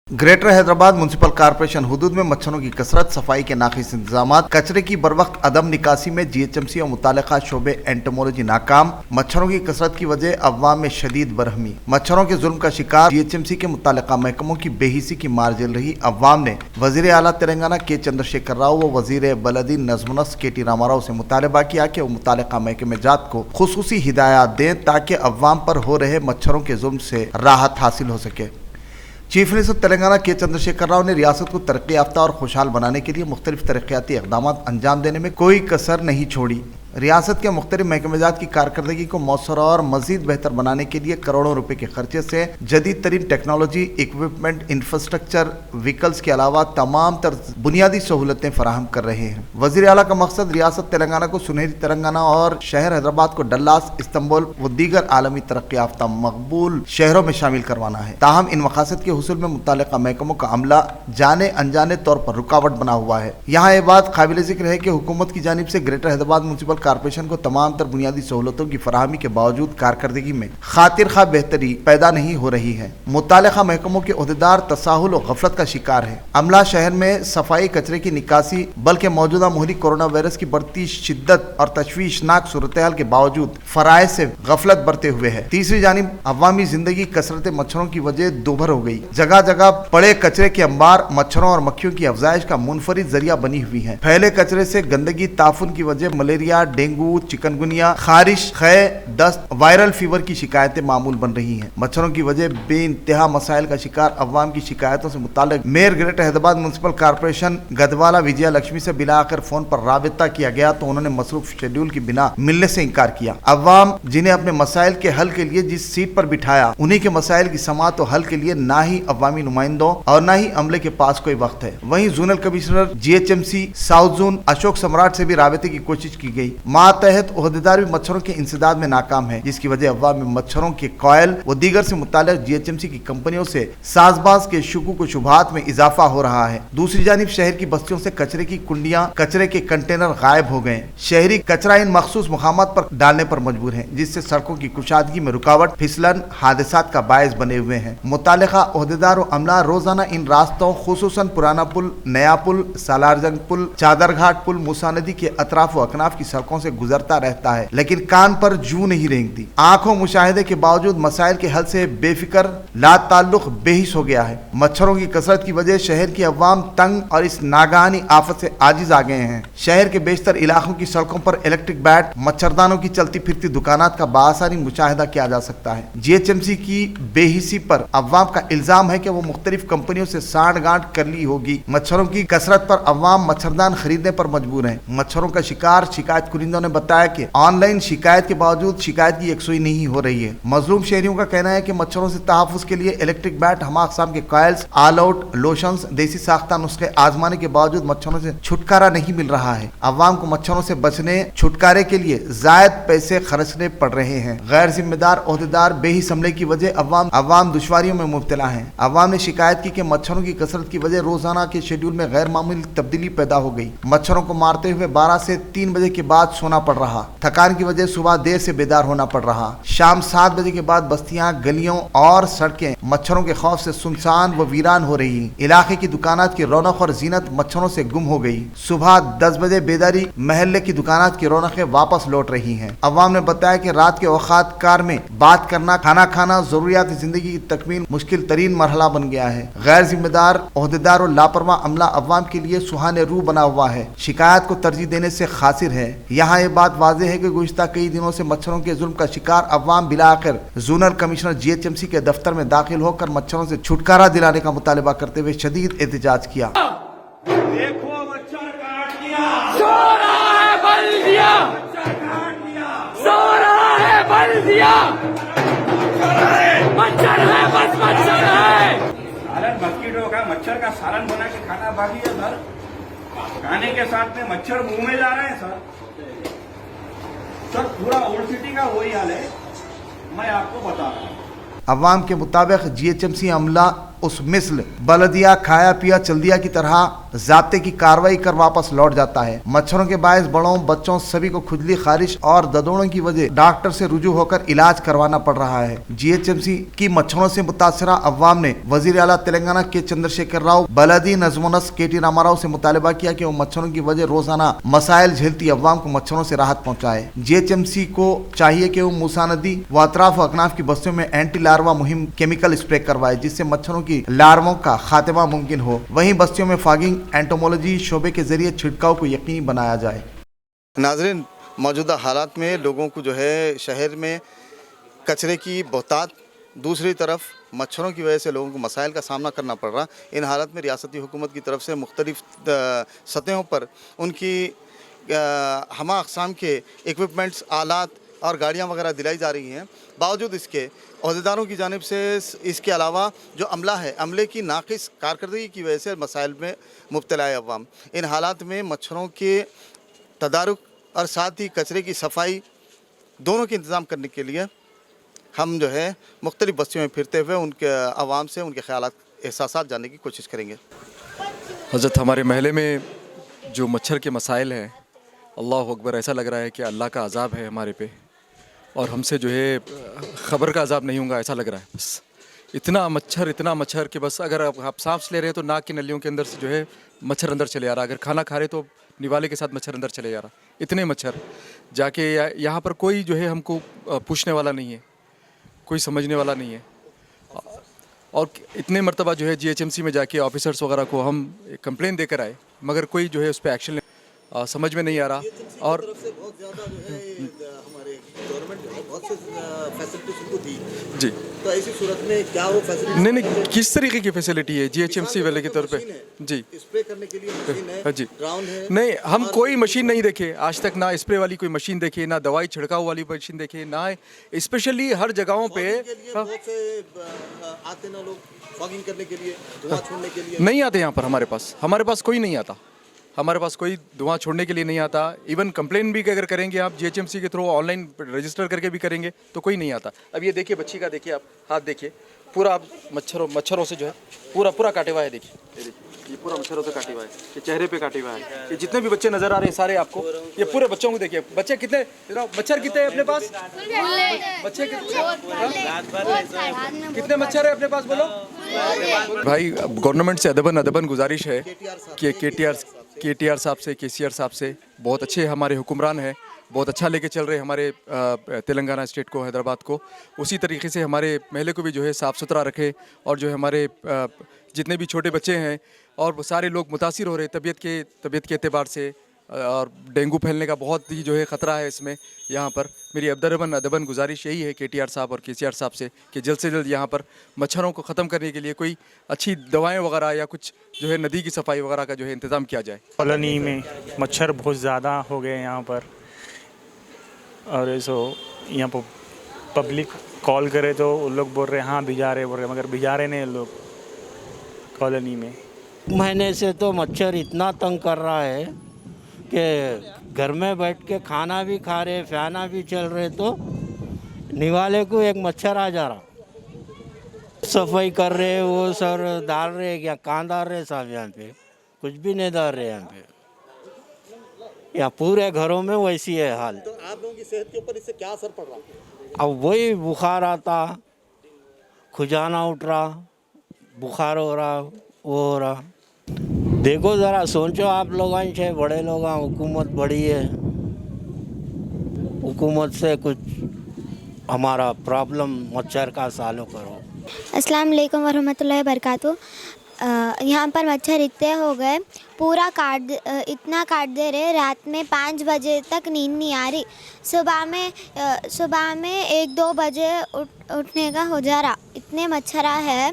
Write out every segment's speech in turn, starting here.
Greater Hyderabad municipal corporation हुदूद में मच्छरों की कसरत, सफाई के नाक़िस इंतजाम, कचरे की बरवक्त अदम निकासी में जीएचएमसी और मुताल्लिक़ा शोबे एंटोमोलॉजी नाकाम। मच्छरों की कसरत की वजह अवाम में शदीद बरहमी। मच्छरों के जुल्म का शिकार जीएचएमसी के मुताल्लिक़ा महकमों की बेहिसी की मार झेल रही अवाम ने वज़ीर आला तेलंगाना के चंद्रशेखर राव व वज़ीर बलदी नज़्म नस्क के टी रामाराव से मुतालबा किया कि वो मुताल्लिक़ा महकमे जात को खुसूसी हिदायत दें ताकि अवाम पर हो रहे मच्छरों के जुल्म से राहत हासिल हो सके। चीफ मिनिस्टर तेलंगाना के चंद्रशेखर राव ने रियासत को तरक्की याफ्ता और खुशहाल बनाने के लिए मुख्तलिफ तरक्याती इक़दाम अंजाम देने में कोई कसर नहीं छोड़ी। रियासत के मुख्तलिफ महकमेजात की कारकर्दगी को मौसर और मजीद बेहतर बनाने के लिए करोड़ों रुपए के खर्चे से जदीद तरीन टेक्नोलॉजी, इक्विपमेंट, इंफ्रास्ट्रक्चर, व्हीकल्स के अलावा तमाम बुनियादी सहूलतें फराहम कर रहे हैं। वज़ीर आला का मकसद रियासत तेलंगाना को सुनहरी तेलंगाना और शहर हैदराबाद को डल्लास, इस्तांबुल व दीगर आलमी तरक्की याफ्ता मकबूल शहरों में शामिल करवाना है। ताहम इन मकासद के हुसूल में मुताल्लिक़ा महकमों का अमला जाने अनजाने तौर पर रुकावट बना हुआ है। यहाँ ये बात काबिल ज़िक्र है कि हुकूमत की जानिब से ग्रेटर हैदराबाद म्युनिसिपल कॉर्पोरेशन को तमाम तर बुनियादी सहूलतों की फराहमी के बावजूद कारकर्दगी में खातिर खा बेहतरी पैदा नहीं हो रही है। मुताल्लिक़ा महकमों के ओहदेदार तसाहुल और गफलत का शिकार है। अमला शहर में सफाई, कचरे की निकासी, बल्कि मौजूदा मोहली कोरोना वायरस की बढ़ती शिद्दत और तशवीशनाक सूरत हाल के बावजूद फराइज से गफलत बरते हुए है। तीसरी जानिब अवामी जिंदगी कसरत मच्छरों की वजह दोभर हो गई। जगह जगह पड़े कचरे के अंबार मच्छरों और मक्खियों की अफजाइश का मुनफरिद जरिया बनी हुई है। फैले कचरे से गंदगी, ताफुन की वजह मलेरिया, डेंगू, चिकनगुनिया, खारिश, खै, दस्त, वायरल फीवर की शिकायतें मामूल बन रही हैं। मच्छरों की वजह बेइंतहा मसाइल का शिकार अवाम की शिकायतों से मुताल्लिक mayor greater Hyderabad municipal corporation Gadwala Vijaya Lakshmi से बिला आखिर फोन पर राबिता किया गया तो उन्होंने मसरूफ शेड्यूल की बिना मिलने से इनकार किया। अवाम जिन्हें अपने मसाइल के हल के लिए जिस सीट पर बिठाया उन्हीं के मसाइल की समाअत और हल के लिए ना ही अवामी नुमाइंदों और ना ही अमले के पास कोई वक्त है। वहीं zonal commissioner GHMC south zone Ashok सम्राट से भी राबिते की कोशिश की गई। तहत ओहदेदार भी मच्छरों के इंसदाद में नाकाम है, जिसकी वजह अवाम में मच्छरों के कॉयल व दीगर से मुताल्लिक जीएचएमसी की कंपनियों से साजबाज के शुकूक व शुबहात में इजाफा हो रहा है। दूसरी जानिब शहर की बस्तियों से कचरे की कुंडियां, कचरे के कंटेनर गायब हो गए। शहरी कचरा इन मखसूस मुकामात पर डालने पर मजबूर है, जिससे सड़कों की कुशादगी में रुकावट, फिसलन, हादसात का बायस बने हुए हैं। मुताल्लिका ओहदेदार व अमला रोजाना इन रास्तों खुसूसन पुराना पुल, नया पुल, सालारजंग पुल, चादरघाट पुल, मूसा नदी के अतराफ व अकनाफ की सड़कों से गुजरता रहता है, लेकिन कान पर जू नहीं रेंगती। आंखों मुशाहिदे के बावजूद मसाइल के हल से बेफिक्र, ला ताल्लुक, बेहिस हो गया है। मच्छरों की कसरत की वजह शहर की अवाम तंग और इस नागानी आफत से आजिज आ गए हैं। शहर के बेशतर इलाकों की सड़कों पर इलेक्ट्रिक बैट, मच्छरदानों की चलती फिरती दुकानात का बासानी मुशाहिदा किया जा सकता है। जीएचएमसी की बेहिसी पर अवाम का इल्जाम है कि वो मुख्तलिफ कंपनियों से सांठ गांठ कर ली होगी। मच्छरों की कसरत पर अवाम मच्छरदान खरीदने पर मजबूर है। मच्छरों का शिकार शिकायत कुरिंदों ने बताया कि ऑनलाइन शिकायत के बावजूद शिकायत की यकसुई नहीं हो रही है। मजलूम शहरियों का कहना है कि मच्छरों से तहफ़्फ़ुज़ के लिए इलेक्ट्रिक बैट, हमा अक़साम के कॉइल्स, ऑल आउट, लोशंस, देसी साख्ता नुस्खे आजमाने के बावजूद मच्छरों से छुटकारा नहीं मिल रहा है। अवाम को मच्छरों से बचने, छुटकारे के लिए जायद पैसे खर्चने पड़ रहे हैं। गैर जिम्मेदार ओहदेदार बेहिस हमले की वजह अवाम दुश्वारियों में मुब्तला है। अवाम ने शिकायत की कि मच्छरों की कसरत की वजह रोजाना के शेड्यूल में गैर मामूली तब्दीली पैदा हो गई। मच्छरों को मारते हुए 12 से 3 बजे के बाद सोना पड़ रहा। थकान की वजह सुबह देर से बेदार होना पड़ रहा। शाम 7 बजे के बाद बस्तियां, गलियों और सड़कें मच्छरों के खौफ से सुनसान व वीरान हो रही। इलाके की दुकानात की रौनक और जीनत मच्छरों से गुम हो गई। सुबह 10 बजे बेदारी, महल्ले की दुकानात की रौनकें वापस लौट रही हैं। अवाम ने बताया कि रात के औकात कार में बात करना, खाना खाना, जरूरियात जिंदगी की तकमील मुश्किल तरीन मरहला बन गया है। गैर जिम्मेदार ओहदेदार और लापरवाह अमला अवाम के लिए सुहाने रूह बना हुआ है। शिकायत को तरजीह देने से खासिर है। यहाँ ये बात वाज़ेह है कि गुज़िश्ता कई दिनों से मच्छरों के जुल्म का शिकार अवाम बिला आखिर जोनल कमिश्नर जीएचएमसी के दफ्तर में दाखिल होकर मच्छरों से छुटकारा दिलाने का मुतालबा करते हुए शदीद एहतजाज किया। देखो मच्छर काट दिया, सो रहा है बल्दिया, मच्छर काट दिया, सो रहा है बल्दिया, मच्छर है, बस मच्छर है। सालन मस्कीटो का, मच्छर का सालन बना के खाना बाकी है सर। खाने के साथ में मच्छर मुंह में जा रहे हैं सर। सर पूरा ओल्ड सिटी का वही हाल है, मैं आपको बता रहा हूँ। अवाम के मुताबिक जीएचएमसी अमला उस मिसल बलदिया खाया पिया चल दिया की तरह ज़ाब्ते की कार्रवाई कर वापस लौट जाता है। मच्छरों के बायस बड़ों, बच्चों सभी को खुजली, खारिश और ददोड़ों की वजह डॉक्टर से रुजू होकर इलाज करवाना पड़ रहा है। जीएचएमसी की मच्छरों से मुतासरा अवाम ने वजीर आला तेलंगाना के चंद्रशेखर राव, बलदी नजमुनस KT रामाराव से मुतालबा किया कि वो मच्छरों की वजह रोजाना मसाइल झेलती अवाम को मच्छरों से राहत पहुँचाए। जीएचएमसी को चाहिए कि वो मूसा नदी व अतराफ अकनाफ की बस्तियों में एंटी लार्वा मुहिम केमिकल स्प्रे करवाए, जिससे मच्छरों की लार्वों का खात्मा मुमकिन हो। वहीं बस्तियों में फॉगिंग एंटोमोलॉजी शोबे के जरिए छिड़काव को यकीनी बनाया जाए। नाज़रीन, मौजूदा हालात में लोगों को जो है शहर में कचरे की बहुतात, दूसरी तरफ मच्छरों की वजह से लोगों को मसाइल का सामना करना पड़ रहा। इन हालात में रियासती हुकूमत की तरफ से मुख्तलिफ सतहों पर उनकी हमा अक़साम के इक्विपमेंट्स, आलात और गाड़ियाँ वगैरह दिलाई जा रही हैं। बावजूद इसके अहदेदारों की जानिब से इसके अलावा जो अमला है, अमले की नाक़िस कारकर्दगी की वजह से मसाइल में मुब्तला है अवाम। इन हालात में मच्छरों के तदारुक और साथ ही कचरे की सफाई दोनों के इंतज़ाम करने के लिए हम जो है मुख्तलिफ बस्तियों में फिरते हुए उनके आवाम से उनके ख़यालात, एहसासात जानने की कोशिश करेंगे। हज़रत, हमारे महल्ले में जो मच्छर के मसाइल हैं, अल्लाह अकबर, ऐसा लग रहा है कि अल्लाह का अज़ाब है हमारे पे, और हमसे जो है ख़बर का अज़ाब नहीं होगा ऐसा लग रहा है। बस इतना मच्छर कि बस अगर आप सांस ले रहे हैं तो नाक की नलियों के अंदर से जो है मच्छर अंदर चले आ रहा, अगर खाना खा रहे तो निवाले के साथ मच्छर अंदर चले जा रहा। इतने मच्छर जाके यहाँ पर कोई जो है हमको पूछने वाला नहीं है, कोई समझने वाला नहीं है। और इतने मरतबा जो है जीएचएमसी में जाके ऑफिसर्स वगैरह को हम कंप्लेन देकर आए, मगर कोई जो है उस पर एक्शन समझ में नहीं आ रहा। और बहुत ज़्यादा जो है हमारे गवर्नमेंट जो है बहुत से फैसिलिटीज उनको दी जी, तो ऐसी सूरत में क्या वो फैसिलिटी नहीं, किस तरीके की फैसिलिटी है जीएचएमसी वाले के तौर पे? जी, स्प्रे करने के लिए मशीन है जी, ग्राउंड है। नहीं, हम कोई मशीन नहीं देखे आज तक, ना स्प्रे वाली कोई मशीन देखे, ना दवाई छिड़काव वाली मशीन देखे, ना स्पेशली हर जगहों पे बहुत से आते ना लोग फॉगिंग करने के लिए, धुआं छोड़ने के लिए नहीं आते यहाँ पर। हमारे पास कोई नहीं आता, हमारे पास कोई धुआं छोड़ने के लिए नहीं आता। इवन कंप्लेन भी अगर करेंगे आप जीएचएमसी के थ्रू, ऑनलाइन रजिस्टर करके भी करेंगे तो कोई नहीं आता। अब ये देखिए बच्ची का, देखिए आप हाथ देखिए, पूरा आप मच्छरों से जो है पूरा काटे हुआ है। देखिए ये पूरा मच्छरों से काटे हुआ है, ये चेहरे पे काटे हुआ है। ये जितने भी बच्चे नजर आ रहे हैं सारे आपको, ये पूरे बच्चों को देखिए। बच्चे कितने, मच्छर कितने हैं अपने पास? बच्चे कितने मच्छर है अपने पास, बोलो भाई। गवर्नमेंट से अदबन गुजारिश है कि KTR साहब से, KCR साहब से, बहुत अच्छे हमारे हुक्मरान हैं, बहुत अच्छा लेके चल रहे हमारे तेलंगाना स्टेट को, हैदराबाद को। उसी तरीके से हमारे महल्ले को भी जो है साफ़ सुथरा रखे, और जो है हमारे जितने भी छोटे बच्चे हैं और सारे लोग मुतासिर हो रहे तबीयत के एतबार से, और डेंगू फैलने का बहुत ही जो है ख़तरा है इसमें यहाँ पर। मेरी अदबन गुजारिश यही है KTR साहब और KCR साहब से कि जल्द से जल्द यहाँ पर मच्छरों को ख़त्म करने के लिए कोई अच्छी दवाएं वगैरह या कुछ जो है नदी की सफाई वगैरह का जो है इंतज़ाम किया जाए। कॉलोनी में मच्छर बहुत ज़्यादा हो गए यहाँ पर, और ऐसो यहाँ पर पब्लिक कॉल करे तो उन लोग बोल रहे हाँ भिजा रहे, बोल रहे, मगर भिजा रहे नहीं लोग कॉलोनी में। महीने से तो मच्छर इतना तंग कर रहा है कि घर में बैठ के खाना भी खा रहे, फैना भी चल रहे, तो निवाले को एक मच्छर आ जा रहा। सफाई कर रहे, वो सर डाल रहे, क्या कहाँ डाल रहे साहब, यहाँ पे कुछ भी नहीं डाल रहे यहाँ पे। यहाँ पूरे घरों में वैसी है हाल। तो आप लोगों की सेहत के ऊपर इससे क्या असर पड़ रहा? अब वही बुखार आता, खुजाना उठ रहा, बुखार हो रहा, वो हो रहा। देखो ज़रा सोचो आप लोग, छे बड़े लोग, हुकूमत बड़ी है, हुकूमत से कुछ हमारा प्रॉब्लम मच्छर का सालो करो। अस्सलाम वालेकुम वरहमतुल्लाहि वबरकातुहू। यहाँ पर मच्छर इतने हो गए, पूरा इतना काट दे रहे, रात में 5 बजे तक नींद नहीं आ रही, सुबह में 1-2 बजे उठने का हो जा रहा। इतने मच्छरा है,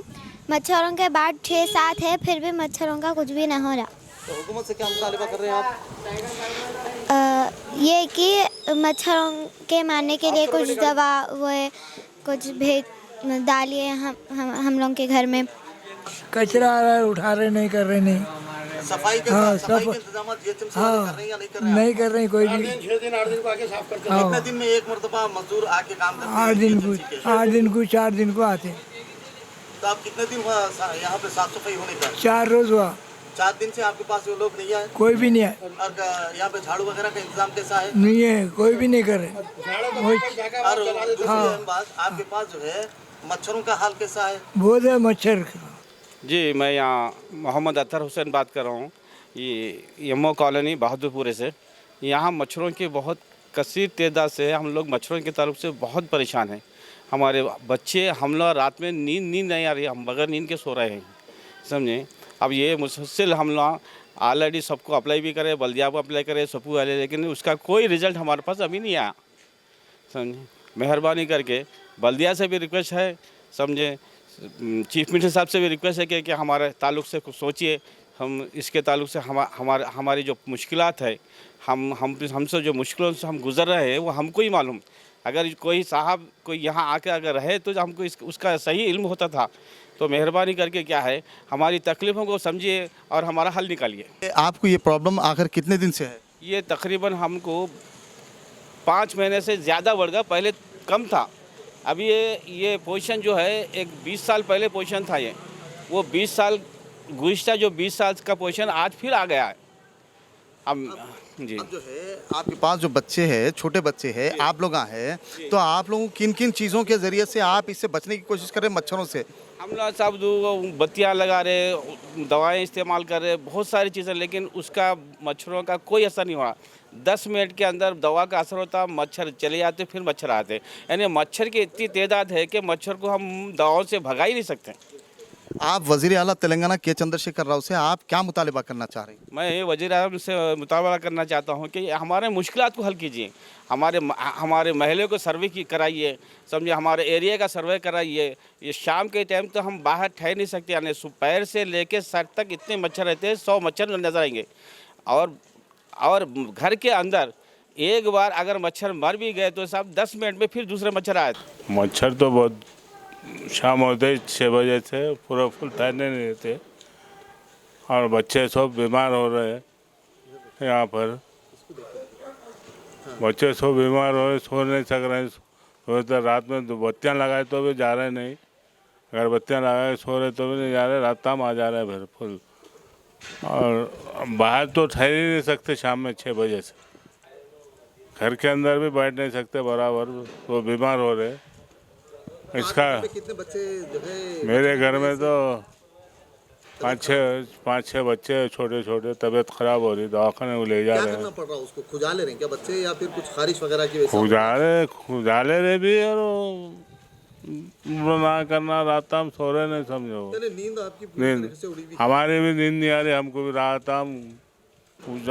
मच्छरों के बाद 6-7 है, फिर भी मच्छरों का कुछ भी नहीं हो रहा। तो हुकूमत से क्या मुतालिबा कर रहे हैं आप? ये कि मच्छरों के मारने के लिए कुछ दवा वो है, कुछ भेज डालिए हम लोग के घर में। कचरा आ रहा है, उठा रहे नहीं, कर रहे नहीं। सफाई के इंतजाम जीएचएमसी वाले कर रहे हैं या नहीं कर रहे हैं? नहीं कर रहे कोई नहीं। 6 दिन 8 दिन को आके साफ करते हैं। कितने दिन में एक मरतबा मजदूर आके काम करते हैं? 8 दिन को 4 दिन को आते हैं। तो आप कितने दिन हुआ यहाँ पे साफ सफाई होने का? 4 रोज हुआ। 4 दिन से आपके पास वो लोग नहीं आए कोई भी नहीं है, और यहाँ पे झाड़ू वगैरह का इंतजाम कैसा है? नहीं है, कोई भी नहीं करे। और दूसरी अहम बात, आपके पास जो है मच्छरों का हाल कैसा है? बहुत है मच्छर का। जी, मैं यहाँ मोहम्मद अतहर हुसैन बात कर रहा हूँ, ये यमो कॉलोनी बहादुरपुरे से। यहाँ मच्छरों की बहुत कसीर तादाद से हम लोग मच्छरों के ताल्लुक से बहुत परेशान हैं। हमारे बच्चे, हम लोग रात में नींद नहीं आ रही, हम बगैर नींद के सो रहे हैं, समझे। अब ये मुसलसल हम लोग ऑलरेडी सबको अप्लाई भी करे, बल्दिया को अप्लाई करे, सबको वाले, लेकिन उसका कोई रिज़ल्ट हमारे पास अभी नहीं आया, समझे। मेहरबानी करके बल्दिया से भी रिक्वेस्ट है, समझे, चीफ मिनिस्टर साहब से भी रिक्वेस्ट है कि हमारे ताल्लुक से कुछ सोचिए। हम इसके ताल्लुक से हमारी जो मुश्किलात है, हमसे जो मुश्किलों से हम गुज़र रहे हैं वो हमको ही मालूम। अगर कोई साहब कोई यहाँ आके अगर रहे तो हमको उसका सही इल्म होता था। तो मेहरबानी करके क्या है, हमारी तकलीफ़ों को समझिए और हमारा हल निकालिए। आपको ये प्रॉब्लम आखिर कितने दिन से है? ये तकरीबन हमको 5 महीने से ज़्यादा बढ़ गया, पहले कम था। अभी ये पोजीशन जो है एक 20 साल पहले पोजीशन था, ये वो 20 साल गुज़िश्ता जो 20 साल का पोजीशन आज फिर आ गया है। अब जी, अब जो है आपके पास जो बच्चे हैं, छोटे बच्चे हैं, आप लोग हैं, तो आप लोगों किन किन चीज़ों के ज़रिए से आप इससे बचने की कोशिश कर रहे हैं मच्छरों से? हम लोग सब बत्तियाँ लगा रहे, दवाएं इस्तेमाल कर रहे, बहुत सारी चीज़ें, लेकिन उसका मच्छरों का कोई असर नहीं हुआ। 10 मिनट के अंदर दवा का असर होता, मच्छर चले जाते, फिर मच्छर आते। यानी मच्छर की इतनी तादाद है कि मच्छर को हम दवाओं से भगा ही नहीं सकते। आप वज़ीर आला तेलंगाना के चंद्रशेखर राव से आप क्या मुतालिबा करना चाह रहे हैं? मैं वज़ीर आज़म से मुतालबा करना चाहता हूँ कि हमारे मुश्किलात को हल कीजिए, हमारे महल्ले को सर्वे कराइए, समझिए, हमारे एरिया का सर्वे कराइए। ये शाम के टाइम तो हम बाहर ठहर नहीं सकते, यानी पैर से लेके सर तक इतने मच्छर रहते हैं, 100 मच्छर नजर आएंगे। और घर के अंदर एक बार अगर मच्छर मर भी गए तो साहब 10 मिनट में फिर दूसरे मच्छर आए। मच्छर तो बहुत शाम होते ही 6 बजे से पूरा फुल ठहरने नहीं देते, और बच्चे सब बीमार हो रहे हैं। यहाँ पर बच्चे सब बीमार हो रहे, सो नहीं सक रहे हैं। सोचते रात में तो बत्तियाँ लगाए तो भी जा रहे नहीं, अगर बत्तियाँ लगाए सो रहे तो भी नहीं जा रहे, रात में आ जा रहे हैं फिर फुल। और बाहर तो ठहर ही नहीं सकते शाम में 6 बजे से, घर के अंदर भी बैठ नहीं सकते बराबर, वो बीमार हो रहे। इसका कितने बच्चे जो है? मेरे घर में तो 5-6 बच्चे छोटे छोटे, तबीयत खराब हो रही, दवाखाने को ले जा रहे हैं। पड़ रहा उसको खुजा ले रहे हैं क्या बच्चे, या फिर कुछ खारिश वगैरह की वजह खुजा ले रहे भी, और ना करना, रात हम सो रहे नहीं, समझो। नींद आपकी नींद हमारी भी नींद नहीं आ रही, हमको भी रात हम कुछ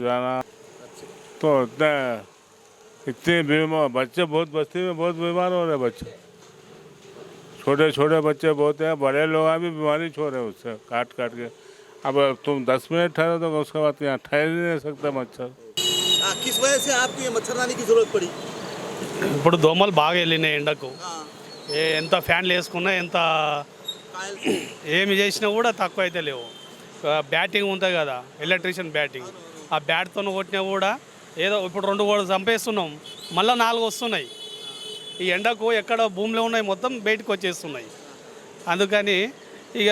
जाना तो इतने बीमार बच्चे, बहुत बस्ती में बहुत बीमार हो रहे बच्चे, छोटे छोटे बच्चे बहुत हैं, बड़े लोग भी बीमारी छोड़ रहे हैं उससे काट के। अब तुम 10 मिनट ठहरो तो उसके बाद यहाँ ठहर ही नहीं सकता मच्छर। किस वजह से आपको ये मच्छरदानी की जरूरत पड़ी? ఇప్పుడు దోమలు బాగా వెళ్ళినాయి ఎండకు. ఎంత ఫ్యాన్లు వేసుకున్నా, ఎంత ఏమి చేసినా కూడా తక్కువ అయితే లేవు. బ్యాటింగ్ ఉంటుంది కదా, ఎలక్ట్రీషియన్ బ్యాటింగ్, ఆ బ్యాట్తో కొట్టినా కూడా ఏదో ఇప్పుడు 2 కూడా చంపేస్తున్నాం, మళ్ళీ 4 వస్తున్నాయి. ఈ ఎండకు ఎక్కడ భూమిలో ఉన్నాయి మొత్తం బయటకు వచ్చేస్తున్నాయి. అందుకని ఇక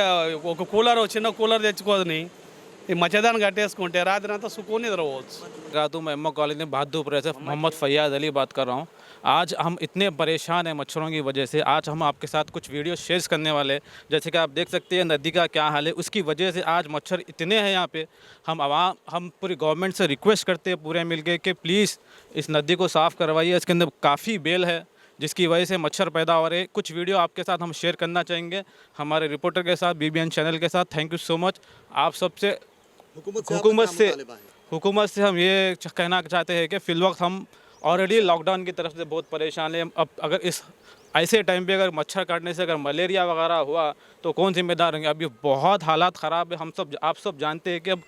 ఒక చిన్న కూలర్ తెచ్చుకొని ఈ మచ్చదాన్ని కట్టేసుకుంటే రాత్రి అంతా సుకూన్ నిద్రపోవచ్చు. मैं एमओ कॉलोनी बहादुरपुर से मोहम्मद फैयाज़ अली बात कर रहा हूँ। आज हम इतने परेशान हैं मच्छरों की वजह से। आज हम आपके साथ कुछ वीडियो शेयर करने वाले हैं। जैसे कि आप देख सकते हैं नदी का क्या हाल है, उसकी वजह से आज मच्छर इतने हैं यहाँ पे। हम पूरी गवर्नमेंट से रिक्वेस्ट करते हैं पूरे मिलके कि प्लीज़ इस नदी को साफ़ करवाइए। इसके अंदर काफ़ी बेल है जिसकी वजह से मच्छर पैदा हो रहे हैं। कुछ वीडियो आपके साथ हम शेयर करना चाहेंगे हमारे रिपोर्टर के साथ, BBN चैनल के साथ। Thank you so much. आप सबसे हुकूमत से हम ये कहना चाहते हैं कि फ़िलवक्त हम ऑलरेडी लॉकडाउन की तरफ से बहुत परेशान हैं। अब अगर इस ऐसे टाइम पे अगर मच्छर काटने से अगर मलेरिया वगैरह हुआ तो कौन जिम्मेदार होंगे। अभी बहुत हालात ख़राब है, आप सब जानते हैं कि अब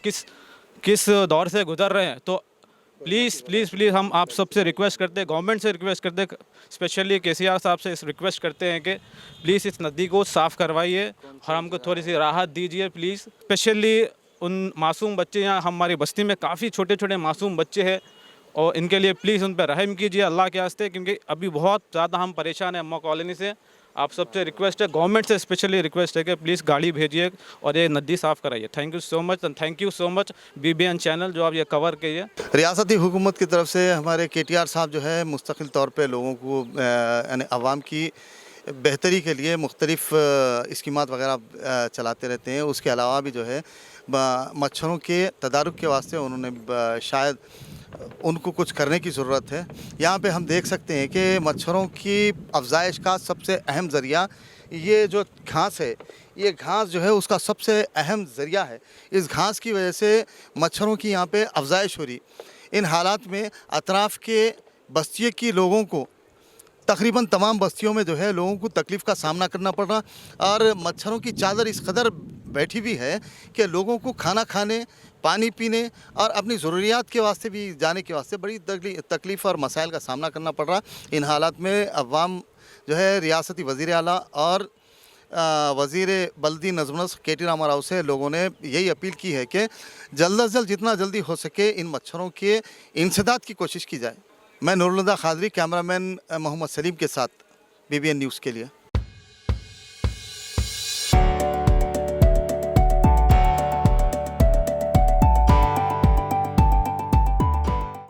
किस दौर से गुज़र रहे हैं। तो प्लीज़ हम आप सबसे रिक्वेस्ट करते हैं, गवर्नमेंट से रिक्वेस्ट करते हैं, स्पेशली KCR साहब से रिक्वेस्ट करते हैं कि प्लीज़ इस नदी को साफ़ करवाइए और हमको थोड़ी सी राहत दीजिए प्लीज़। स्पेशली उन मासूम बच्चे, यहाँ हमारी बस्ती में काफ़ी छोटे छोटे मासूम बच्चे हैं और इनके लिए प्लीज़ उन पर रहम कीजिए अल्लाह के वास्ते, क्योंकि अभी बहुत ज़्यादा हम परेशान हैं एमओ कॉलोनी से। आप सबसे रिक्वेस्ट है, गवर्नमेंट से स्पेशली रिक्वेस्ट है कि प्लीज़ गाड़ी भेजिए और ये नदी साफ़ कराइए। Thank you so much and thank you so much BBN channel जो आप ये कवर किए। रियासती हुकूमत की तरफ से हमारे KTR साहब जो है मुस्तकिल तौर पे लोगों को यानी आवाम की बेहतरी के लिए मुख्तलिफ स्कीमात वगैरह चलाते रहते हैं। उसके अलावा भी जो है मच्छरों के तदारुक के वास्ते उन्होंने शायद उनको कुछ करने की ज़रूरत है। यहाँ पे हम देख सकते हैं कि मच्छरों की अफजाइश का सबसे अहम ज़रिया ये जो घास है, ये घास जो है उसका सबसे अहम ज़रिया है। इस घास की वजह से मच्छरों की यहाँ पे अफजाइश हो रही। इन हालात में अतराफ़ के बस्तियों की लोगों को, तकरीबन तमाम बस्तियों में जो है लोगों को तकलीफ़ का सामना करना पड़ रहा और मच्छरों की चादर इस कदर बैठी भी है कि लोगों को खाना खाने, पानी पीने और अपनी ज़रूरियात के वास्ते भी जाने के वास्ते बड़ी तकलीफ़ और मसाइल का सामना करना पड़ रहा। इन हालात में अवाम जो है रियासती वज़ीर आला और वज़ीर बल्दी नज़म KT रामा राव से लोगों ने यही अपील की है कि जल्द अज जल्द जितना जल्दी हो सके इन मच्छरों के इंसदाद की कोशिश की जाए। मैं नूरुल्लाह खादरी, कैमरामैन मोहम्मद सलीम के साथ BBN न्यूज़ के लिए।